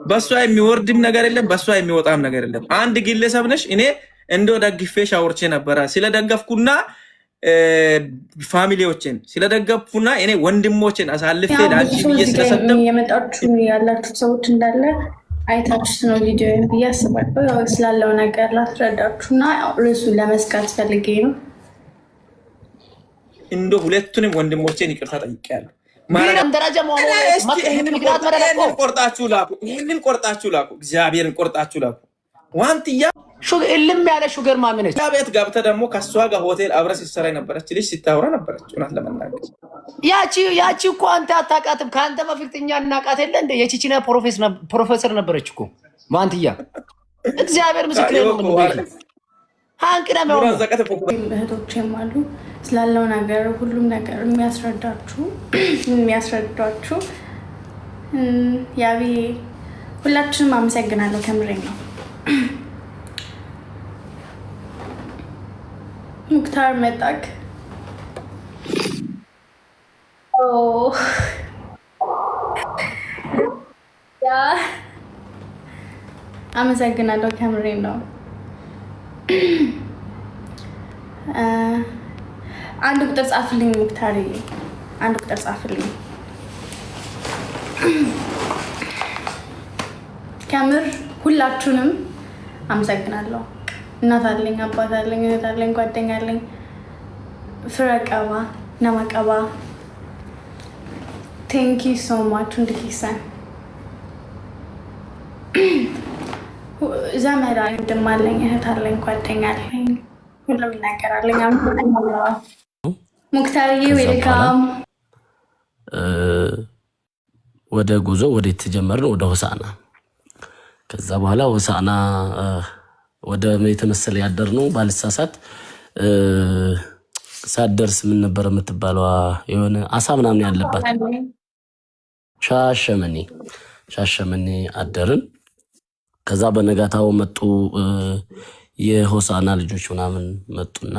በሷ የሚወርድም ነገር የለም፣ በሷ የሚወጣም ነገር የለም። አንድ ግለሰብ ነሽ። እኔ እንደው ደግፌሽ አውርቼ ነበረ ስለደገፍኩና ፋሚሊዎችን ስለደገፍኩና እኔ ወንድሞችን አሳልፌ ላንቺ ብዬ ስለሰደብ የመጣችሁ ያላችሁ ሰዎች እንዳለ አይታችሁት ነው ቪዲዮ ብዬ አስባለሁ። ያው ስላለው ነገር ላስረዳችሁና ርዕሱን ለመስጋት ፈልጌ ነው። እንዶ ሁለቱንም ወንድሞቼን ይቅርታ ጠይቄያለሁ። ቆርጣችሁ ላኩ፣ ይህንን ቆርጣችሁ ላኩ፣ እግዚአብሔርን ቆርጣችሁ ላኩ። ዋንትያ እልም ያለ ሹገር ማሚነች ቤት ገብተህ ደግሞ ከእሷ ጋር ሆቴል አብረ ሲሰራ የነበረች ልጅ ሲታወራ ነበረች። እውነት ለመናገር ያቺ እኮ አንተ አታውቃትም። ከአንተ በፊት እኛ እናውቃት የለ እንደ የቺቺና ፕሮፌሰር ነበረች እኮ ዋንትያ። እግዚአብሔር ምስክር ነው። እህቶቼም አሉ ስላለው ነገር ሁሉም ነገር የሚያስረዳችሁ ያቢ ሁላችንም አመሰግናለሁ። ከምሬ ነው። ሙክታር መጣክ አመሰግናለሁ። ከምሬ ነው። አንድ ቁጥር ጻፍልኝ ሙክታሪ፣ አንድ ቁጥር ጻፍልኝ። ከምር ሁላችሁንም አመሰግናለሁ። እናት አለኝ፣ አባት አለኝ፣ እህት አለኝ፣ ጓደኛ አለኝ። ፍረቀባ ነማቀባ ቴንኪ ሶ ማች እንድኪሰን ዘመድ ወንድም አለኝ፣ እህት አለኝ፣ ጓደኛ አለኝ፣ ሁሉም ነገር አለኝ። ሙክታርዬ ዌልካም። ወደ ጉዞ ወደ ተጀመርን ወደ ሆሳና። ከዛ በኋላ ሆሳና ወደ የተመሰለ ያደር ነው ባልሳሳት። ሳደርስ ምን ነበር የምትባለው የሆነ አሳ ምናምን ያለባት ሻሸመኔ አደርን። ከዛ በነጋታው መጡ የሆሳና ልጆች ምናምን መጡና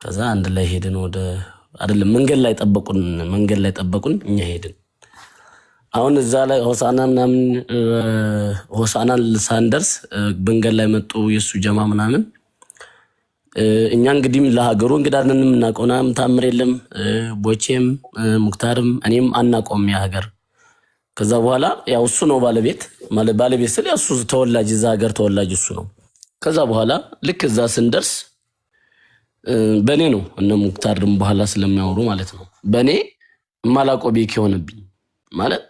ከዛ አንድ ላይ ሄድን። ወደ አይደለም መንገድ ላይ ጠበቁን እኛ ሄድን። አሁን እዛ ላይ ሆሳና ምናምን ሆሳና ሳንደርስ መንገድ ላይ መጡ የሱ ጀማ ምናምን። እኛ እንግዲህ ለሀገሩ እንግዳንን እናቆናም ታምር የለም። ቦቼም ሙክታርም እኔም አናቆም ያ ሀገር። ከዛ በኋላ ያው እሱ ነው ባለቤት ስለ እሱ ተወላጅ እዛ ሀገር ተወላጅ እሱ ነው። ከዛ በኋላ ልክ እዛ ስንደርስ በኔ ነው እነ ሙክታርም በኋላ ስለሚያወሩ ማለት ነው። በኔ ማላቆ ቤክ ሆነብኝ ማለት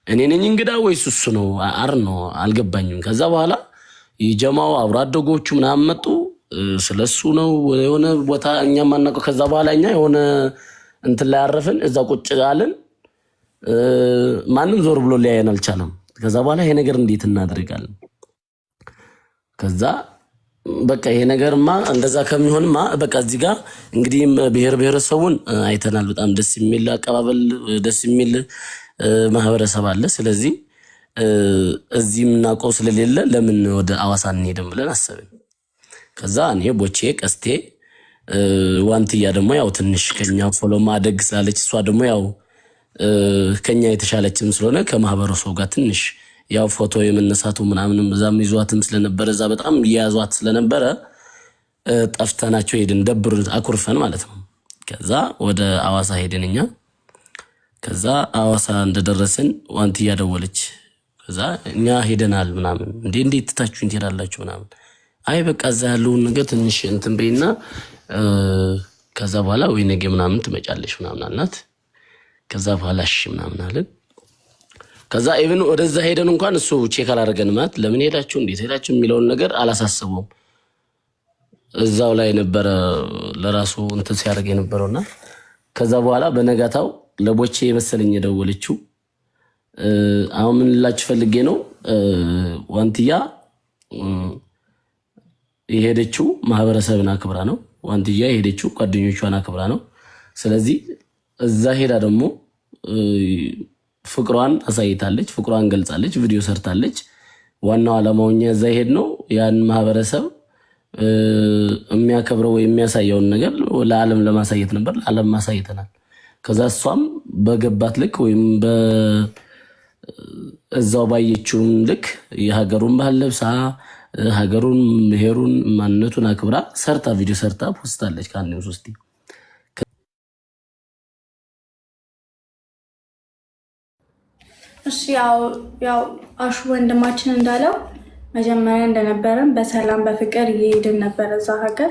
እኔ ነኝ እንግዳ ወይስ እሱ ነው ነው አልገባኝም። ከዛ በኋላ የጀማው አብሮ አደጎቹ ምናምን መጡ። ስለሱ ነው የሆነ ቦታ እኛ ማናቀው። ከዛ በኋላ እኛ የሆነ እንትን ላይ አረፈን፣ እዛ ቁጭ አለን። ማንም ዞር ብሎ ሊያየን አልቻለም። ከዛ በኋላ ይሄ ነገር እንዴት እናደርጋለን? ከዛ በቃ ይሄ ነገርማ እንደዛ ከሚሆንማ በቃ እዚህ ጋር እንግዲህ ብሔረሰቡን አይተናል። በጣም ደስ የሚል አቀባበል፣ ደስ የሚል ማህበረሰብ አለ። ስለዚህ እዚህ የምናውቀው ስለሌለ ለምን ወደ አዋሳ እንሄድም ብለን አሰብን። ከዛ እኔ ቦቼ ቀስቴ ዋንትያ ደግሞ ያው ትንሽ ከኛ ፎሎ ማደግ ስላለች እሷ ደግሞ ያው ከኛ የተሻለችም ስለሆነ ከማህበረሰቡ ጋር ትንሽ ያው ፎቶ የመነሳቱ ምናምንም እዛም ይዟትም ስለነበረ እዛ በጣም እየያዟት ስለነበረ ጠፍተናቸው ሄድን። ደብር አኩርፈን ማለት ነው። ከዛ ወደ አዋሳ ሄድን እኛ። ከዛ አዋሳ እንደደረስን ዋንትያ ደወለች። ከዛ እኛ ሄደናል ምናምን። እንዴት ትታችሁን ትሄዳላችሁ ምናምን። አይ በቃ እዛ ያለውን ነገር ትንሽ እንትን በይና ከዛ በኋላ ወይ ነገ ምናምን ትመጫለሽ ምናምን አልናት። ከዛ በኋላ እሺ ምናምን አለን። ከዛ ኢቭን ወደዛ ሄደን እንኳን እሱ ቼክ አላደረገን ማለት ለምን ሄዳችሁ እንዴት ሄዳችሁ የሚለውን ነገር አላሳሰበውም። እዛው ላይ ነበረ ለራሱ እንትን ሲያደርግ የነበረውና ከዛ በኋላ በነጋታው ለቦቼ መሰለኝ የደወለችው። አሁን ምን ልላችሁ ፈልጌ ነው ዋንትያ የሄደችው ማህበረሰብን አክብራ ነው። ዋንትያ የሄደችው ጓደኞቿን አክብራ ነው። ስለዚህ እዛ ሄዳ ደግሞ ፍቅሯን አሳይታለች፣ ፍቅሯን ገልጻለች፣ ቪዲዮ ሰርታለች። ዋናው ዓላማው እኛ እዛ ሄድ ነው ያን ማህበረሰብ የሚያከብረው ወይ የሚያሳየውን ነገር ለዓለም ለማሳየት ነበር። ለዓለም ማሳይተናል። ከዛ እሷም በገባት ልክ ወይም እዛው ባየችውም ልክ የሀገሩን ባህል ለብሳ ሀገሩን ብሔሩን ማንነቱን አክብራ ሰርታ ቪዲዮ ሰርታ ፖስታለች። ከአንዴም ሶስቴ እሺ ያው አሹ ወንድማችን እንዳለው መጀመሪያ እንደነበረን በሰላም በፍቅር እየሄድን ነበር። እዛ ሀገር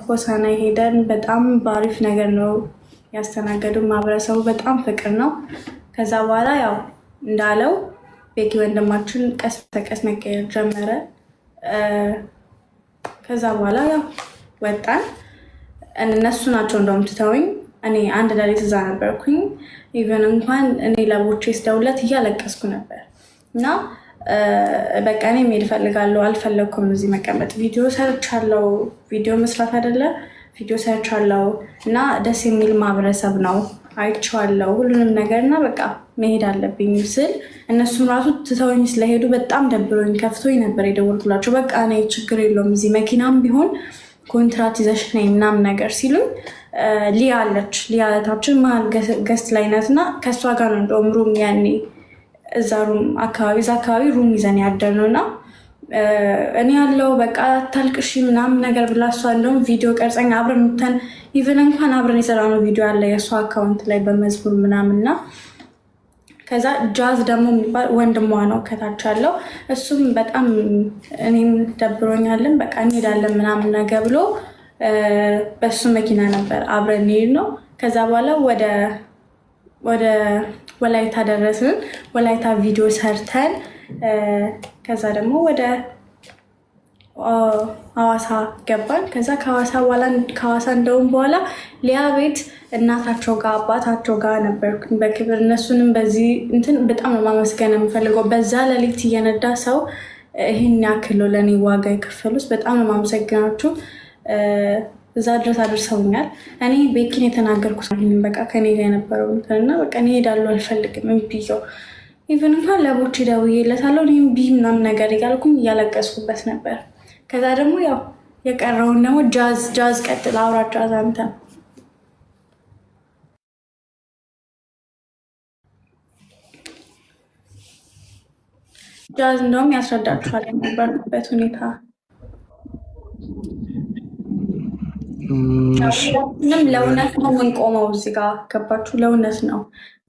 ሆሳና ሄደን በጣም ባሪፍ ነገር ነው ያስተናገዱ። ማህበረሰቡ በጣም ፍቅር ነው። ከዛ በኋላ ያው እንዳለው ቤኪ ወንድማችን ቀስ በቀስ መቀየር ጀመረ። ከዛ በኋላ ያው ወጣን። እነሱ ናቸው እንደውም ትተውኝ። እኔ አንድ ሌሊት እዛ ነበርኩኝ። ኢቨን እንኳን እኔ ለቦቼ ስደውለት እያለቀስኩ ነበር እና በቃ እኔ መሄድ እፈልጋለሁ፣ አልፈለግኩም እዚህ መቀመጥ። ቪዲዮ ሰርቻለሁ፣ ቪዲዮ መስራት አይደለ ቪዲዮ ሰርቻለሁ እና ደስ የሚል ማህበረሰብ ነው አይቼዋለሁ ሁሉንም ነገር እና በቃ መሄድ አለብኝ ስል እነሱም ራሱ ትተውኝ ስለሄዱ በጣም ደብሮኝ ከፍቶኝ ነበር የደወልኩላቸው። በቃ እኔ ችግር የለውም እዚህ መኪናም ቢሆን ኮንትራት ይዘሽ ነይ ምናምን ነገር ሲሉኝ ሊያ አለች። ሊያ እህታችን መሀል ገስት ላይ ናት እና ከእሷ ጋር ነው እንደውም ሩም ያኔ እዛ አካባቢ ሩም ይዘን ያደር ነው እና እኔ ያለው በቃ አታልቅሺ ምናምን ነገር ብላ እሷ እንደውም ቪዲዮ ቀርጸኝ አብረን ምተን ኢቨን እንኳን አብረን የሰራነው ቪዲዮ አለ የእሷ አካውንት ላይ በመዝሙር ምናምንና ከዛ ጃዝ ደግሞ የሚባል ወንድሟ ነው ከታች ያለው እሱም በጣም እኔም ደብሮኛለን በቃ እንሄዳለን ምናምን ነገር ብሎ በሱ መኪና ነበር አብረን ሄድ ነው። ከዛ በኋላ ወደ ወላይታ ደረስን። ወላይታ ቪዲዮ ሰርተን ከዛ ደግሞ ወደ ሐዋሳ ገባን። ከዛ ከሐዋሳ እንደውም በኋላ ሊያ ቤት እናታቸው ጋር አባታቸው ጋር ነበርኩኝ በክብር። እነሱንም በዚህ እንትን በጣም ማመስገን የምፈልገው በዛ ሌሊት እየነዳ ሰው ይህን ያክል ለእኔ ዋጋ የከፈሉት በጣም ነው ማመሰግናችሁ። እዛ ድረስ አድርሰውኛል። እኔ ቤኪን የተናገርኩት በቃ ከኔ ጋር የነበረው እና በቃ እኔ ሄዳለሁ አልፈልግም እምቢየው ኢቨን እንኳን ለቦቼ ደውዬለታለሁ እኔ እምቢ ምናምን ነገር እያልኩኝ እያለቀስኩበት ነበር። ከዛ ደግሞ ያው የቀረውን ደግሞ ጃዝ ቀጥል አውራ ጃዝ አንተ ጃዝ እንደውም ያስረዳችኋል የነበርኩበት ሁኔታ። ምንም ለእውነት ነው የምንቆመው እዚህ ጋር ገባችሁ? ለእውነት ነው።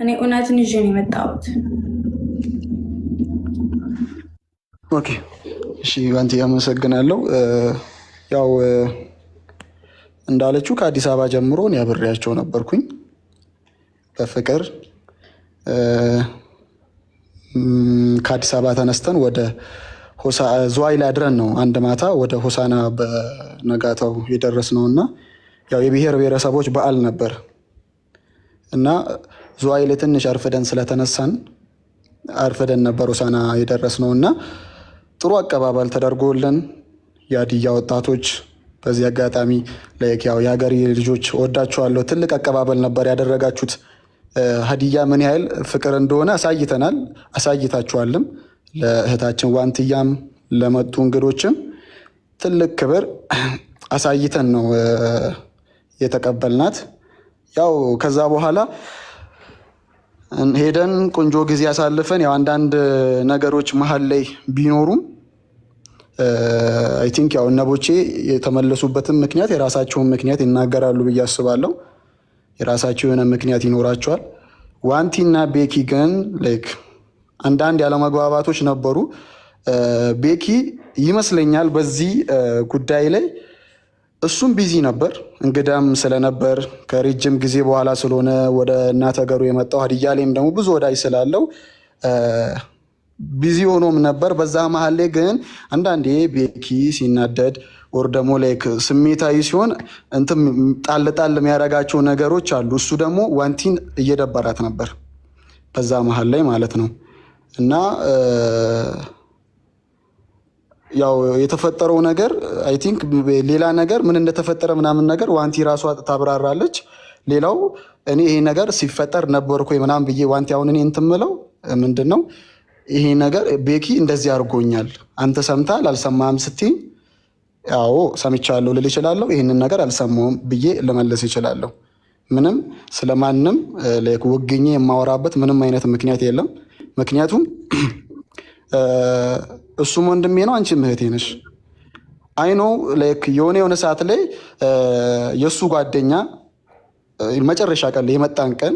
እኔ እውነትን ይዤ ነው የመጣሁት። ኦኬ እሺ፣ ባንቲ አመሰግናለሁ። ያው እንዳለችው ከአዲስ አበባ ጀምሮ እኔ አብሬያቸው ነበርኩኝ በፍቅር ከአዲስ አበባ ተነስተን ወደ ዝዋይ ላይ አድረን ነው አንድ ማታ ወደ ሆሳና በነጋታው የደረስነው እና ያው የብሔር ብሔረሰቦች በዓል ነበር እና ዝዋይ ላይ ትንሽ አርፍደን ስለተነሳን አርፍደን ነበር ሆሳና የደረስነው እና ጥሩ አቀባበል ተደርጎልን የሀዲያ ወጣቶች በዚህ አጋጣሚ ያው የሀገሬ ልጆች ወዳችኋለሁ፣ ትልቅ አቀባበል ነበር ያደረጋችሁት። ሀዲያ ምን ያህል ፍቅር እንደሆነ አሳይተናል፣ አሳይታችኋልም። ለእህታችን ዋንትያም ለመጡ እንግዶችም ትልቅ ክብር አሳይተን ነው የተቀበልናት። ያው ከዛ በኋላ ሄደን ቆንጆ ጊዜ ያሳልፈን ያው አንዳንድ ነገሮች መሀል ላይ ቢኖሩም አይ ቲንክ ያው እነቦቼ የተመለሱበትን ምክንያት የራሳቸውን ምክንያት ይናገራሉ ብዬ አስባለሁ። የራሳቸው የሆነ ምክንያት ይኖራቸዋል። ዋንቲና ቤኪ ግን ላይክ አንዳንድ ያለመግባባቶች ነበሩ። ቤኪ ይመስለኛል በዚህ ጉዳይ ላይ እሱም ቢዚ ነበር፣ እንግዳም ስለነበር ከረጅም ጊዜ በኋላ ስለሆነ ወደ እናት ሀገሩ የመጣው ሀዲያ ላይም ደግሞ ብዙ ወዳጅ ስላለው ቢዚ ሆኖም ነበር። በዛ መሀል ላይ ግን አንዳንዴ ቤኪ ሲናደድ ወር ደግሞ ላይክ ስሜታዊ ሲሆን እንትን ጣል የሚያደርጋቸው ነገሮች አሉ። እሱ ደግሞ ዋንቲን እየደበራት ነበር በዛ መሀል ላይ ማለት ነው። እና ያው የተፈጠረው ነገር አይ ቲንክ ሌላ ነገር ምን እንደተፈጠረ ምናምን ነገር ዋንቲ ራሷ ታብራራለች። ሌላው እኔ ይሄ ነገር ሲፈጠር ነበርኩ ምናምን ብዬ ዋንቲ አሁን እኔ እንትን የምለው ምንድን ነው ይሄ ነገር ቤኪ እንደዚህ አድርጎኛል አንተ ሰምተሃል አልሰማህም ስትይ ያው ሰምቻለሁ ልል እችላለሁ። ይህንን ነገር አልሰማሁም ብዬ ልመለስ እችላለሁ። ምንም ስለማንም ወግኜ የማወራበት ምንም አይነት ምክንያት የለም። ምክንያቱም እሱም ወንድሜ ነው፣ አንቺም እህቴ ነሽ። አይኖ የሆነ ሰዓት ላይ የእሱ ጓደኛ መጨረሻ ቀን ላይ የመጣን ቀን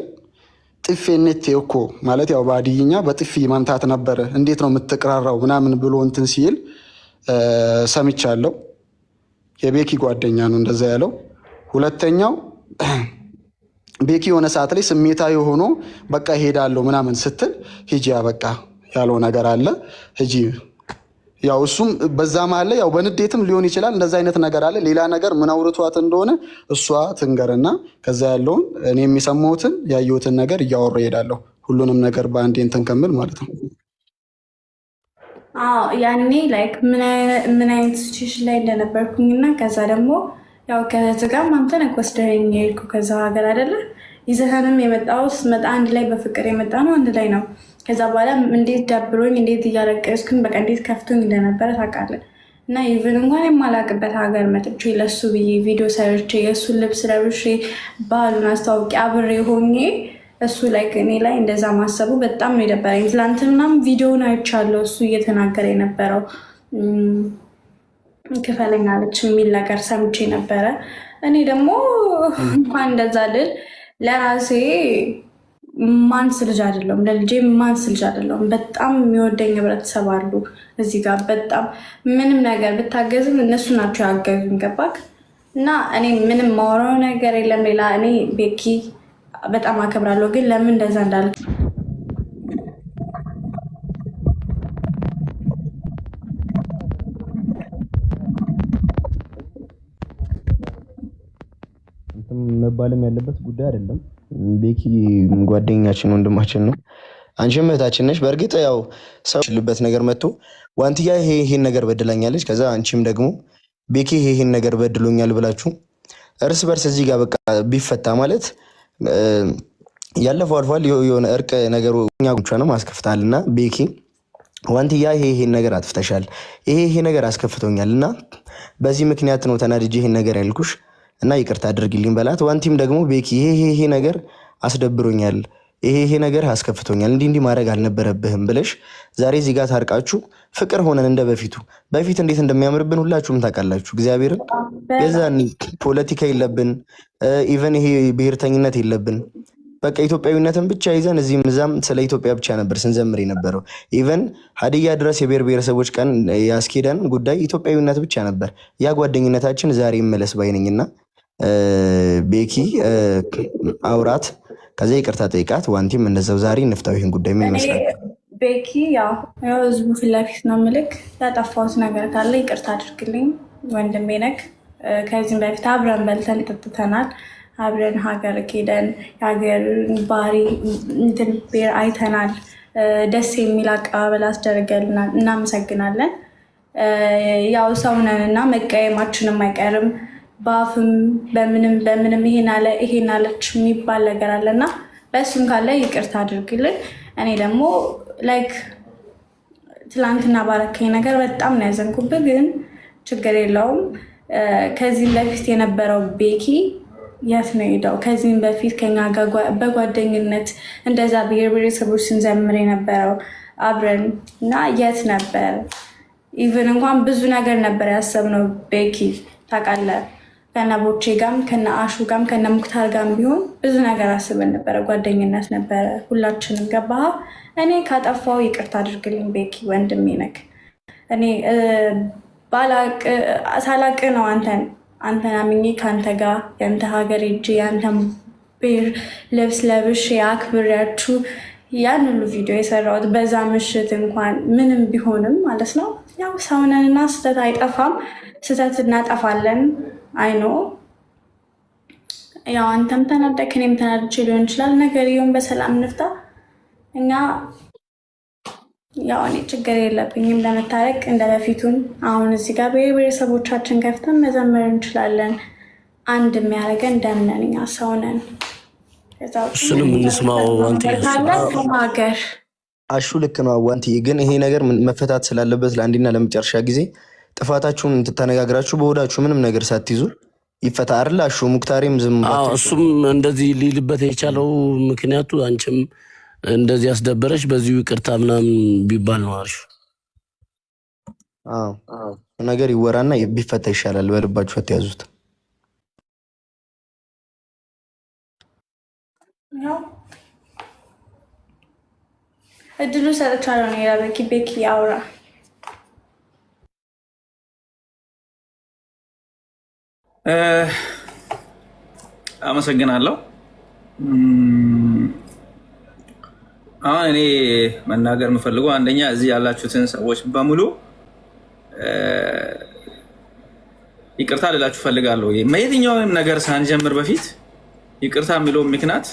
ጥፌኔቴ እኮ ማለት ያው በአድይኛ በጥፊ መምታት ነበረ፣ እንዴት ነው የምትቅራራው ምናምን ብሎ እንትን ሲል ሰምቻለሁ። የቤኪ ጓደኛ ነው እንደዛ ያለው። ሁለተኛው ቤኪ የሆነ ሰዓት ላይ ስሜታዊ ሆኖ በቃ ሄዳለሁ ምናምን ስትል ሂጂ በቃ ያለው ነገር አለ ሂጂ። ያው እሱም በዛ መሀል ላይ ያው በንዴትም ሊሆን ይችላል እንደዛ አይነት ነገር አለ። ሌላ ነገር ምን አውርቷት እንደሆነ እሷ ትንገርና ከዛ ያለውን እኔ የሚሰማሁትን ያየሁትን ነገር እያወራ እሄዳለሁ። ሁሉንም ነገር በአንዴ እንትን ከምል ማለት ነው። ያኔ ላይክ ምን አይነት ሲቹዌሽን ላይ እንደነበርኩኝና ከዛ ደግሞ ያው ከዚህ ጋር ማምተን ወስደኸኝ የሄድኩ ከዛ ሀገር አይደለ ይዘኸንም የመጣው ስመጣ አንድ ላይ በፍቅር የመጣ ነው አንድ ላይ ነው። ከዛ በኋላ እንዴት ደብሮኝ እንዴት እያለቀስኩኝ በቃ እንዴት ከፍቶኝ እንደነበረ ታውቃለህ። እና ኢቭን እንኳን የማላቅበት ሀገር መጥቼ ለሱ ብዬ ቪዲዮ ሰርቼ የእሱን ልብስ ለብሼ ባህሉን አስታውቂ አብሬ ሆኜ እሱ ላይ እኔ ላይ እንደዛ ማሰቡ በጣም ነው የደበረኝ። ትላንትናም ቪዲዮውን አይቻለሁ እሱ እየተናገረ የነበረው ክፈለኛለች የሚል ነገር ሰምቼ ነበረ። እኔ ደግሞ እንኳን እንደዛ ልል ለራሴ ማንስ ልጅ አይደለሁም፣ ለልጄ ማንስ ልጅ አይደለሁም። በጣም የሚወደኝ ህብረተሰብ አሉ እዚህ ጋር በጣም ምንም ነገር ብታገዝም እነሱ ናቸው ያገዙኝ። ገባክ? እና እኔ ምንም ማወራው ነገር የለም ሌላ። እኔ ቤኪ በጣም አከብራለሁ፣ ግን ለምን እንደዛ እንዳለ መባልም ያለበት ጉዳይ አይደለም። ቤኪ ጓደኛችን ወንድማችን ነው፣ አንቺም እህታችን ነሽ። በእርግጥ ያው ሰው ልበት ነገር መጥቶ ዋንትያ ይሄን ነገር በድላኛለች፣ ከዛ አንቺም ደግሞ ቤኪ ይሄን ነገር በድሎኛል ብላችሁ እርስ በርስ እዚህ ጋር በቃ ቢፈታ ማለት ያለፈው አልፏል። የሆነ እርቅ ነገር እኛ ጉንቻንም አስከፍታልና ቤኪ ዋንትያ ይሄን ነገር አጥፍተሻል፣ ይሄ ነገር አስከፍቶኛል እና በዚህ ምክንያት ነው ተናድጄ ይሄን ነገር ያልኩሽ እና ይቅርታ አድርግልኝ በላት። ዋንቲም ደግሞ ቤኪ ይሄ ነገር አስደብሮኛል፣ ይሄ ነገር አስከፍቶኛል፣ እንዲህ ማድረግ አልነበረብህም ብለሽ ዛሬ እዚህ ጋር ታርቃችሁ ፍቅር ሆነን እንደ በፊት እንዴት እንደሚያምርብን ሁላችሁም ታውቃላችሁ። እግዚአብሔርን የዛኔ ፖለቲካ የለብን፣ ኢቨን ይሄ ብሔርተኝነት የለብን። በቃ ኢትዮጵያዊነትን ብቻ ይዘን እዚህም እዛም ስለ ኢትዮጵያ ብቻ ነበር ስንዘምር የነበረው። ኢቨን ሀዲያ ድረስ የብሔር ብሔረሰቦች ቀን ያስኬደን ጉዳይ ኢትዮጵያዊነት ብቻ ነበር። ያ ጓደኝነታችን ዛሬ ይመለስ ባይነኝና ቤኪ አውራት፣ ከዛ ይቅርታ ጠይቃት። ዋንቲም እንደዛው ዛሬ እንፍታው ይህን ጉዳይ። ምን ይመስላል? ቤኪ ያው ህዝቡ ፊት ለፊት ነው ምልክ ያጠፋሁት ነገር ካለ ይቅርታ አድርግልኝ፣ ወንድሜ ነክ። ከዚህም በፊት አብረን በልተን ጠጥተናል፣ አብረን ሀገር ሄደን የሀገር ባህሪ እንትን ብሔር አይተናል። ደስ የሚል አቀባበል አስደርገልናል፣ እናመሰግናለን። ያው ሰውነን እና መቀየማችንም አይቀርም። በአፍም በምንም ይሄን አለች የሚባል ነገር አለና በእሱም ካለ ይቅርታ አድርግልን። እኔ ደግሞ ላይክ ትላንትና ባረከኝ ነገር በጣም ነው ያዘንኩብህ፣ ግን ችግር የለውም። ከዚህም በፊት የነበረው ቤኪ የት ነው ሄደው? ከዚህም በፊት ከኛ ጋር በጓደኝነት እንደዛ ብሔር ብሔረሰቦች ስንዘምር የነበረው አብረን እና የት ነበር? ኢቨን እንኳን ብዙ ነገር ነበር ያሰብነው ቤኪ ታውቃለህ። ከነ ቦቼ ጋም ከነ አሹ ጋም ከነ ሙክታር ጋም ቢሆን ብዙ ነገር አስበን ነበረ። ጓደኝነት ነበረ ሁላችንም። ገባህ? እኔ ካጠፋው ይቅርታ አድርግልኝ ቤኪ፣ ወንድሜ ነክ። እኔ ሳላቅ ነው አንተን አምኜ ከአንተ ጋር የአንተ ሀገር ሄጄ የአንተን ብሔር ልብስ ለብሼ አክብሬያችሁ ያን ሁሉ ቪዲዮ የሰራሁት በዛ ምሽት እንኳን ምንም ቢሆንም ማለት ነው። ያው ሰውነንና ስህተት አይጠፋም፣ ስህተት እናጠፋለን። አይኖ ያው አንተም ተናደክ እኔም ተናድቼ ሊሆን ይችላል። ነገርየውን በሰላም እንፍታ። እኛ ያው እኔ ችግር የለብኝም ለመታረቅ እንደ በፊቱን። አሁን እዚህ ጋር ብሔረሰቦቻችን ከፍተን መዘመር እንችላለን። አንድ የሚያደርገን ደምነን እኛ ሰው ነን። እሱንም እንስማው። ሀገር አሹ ልክ ነው አዋንትዬ፣ ግን ይሄ ነገር መፈታት ስላለበት ለአንዴና ለመጨረሻ ጊዜ ጥፋታችሁን ተነጋግራችሁ በሆዳችሁ ምንም ነገር ሳትይዙ ይፈታ አይደል? አሹ ሙክታሪም ዝም እሱም እንደዚህ ሊልበት የቻለው ምክንያቱ አንቺም እንደዚህ ያስደበረሽ በዚሁ ይቅርታ ምናምን ቢባል ነው አሪፍ። ነገር ይወራና ቢፈታ ይሻላል። በልባችሁ አትያዙት። እድሉ ሰጥቻለሁ ነው ያለበቂ ቤኪ አውራ። አመሰግናለሁ። አሁን እኔ መናገር የምፈልገው አንደኛ እዚህ ያላችሁትን ሰዎች በሙሉ ይቅርታ ልላችሁ ፈልጋለሁ። የትኛውንም ነገር ሳንጀምር በፊት ይቅርታ የሚለው ምክንያት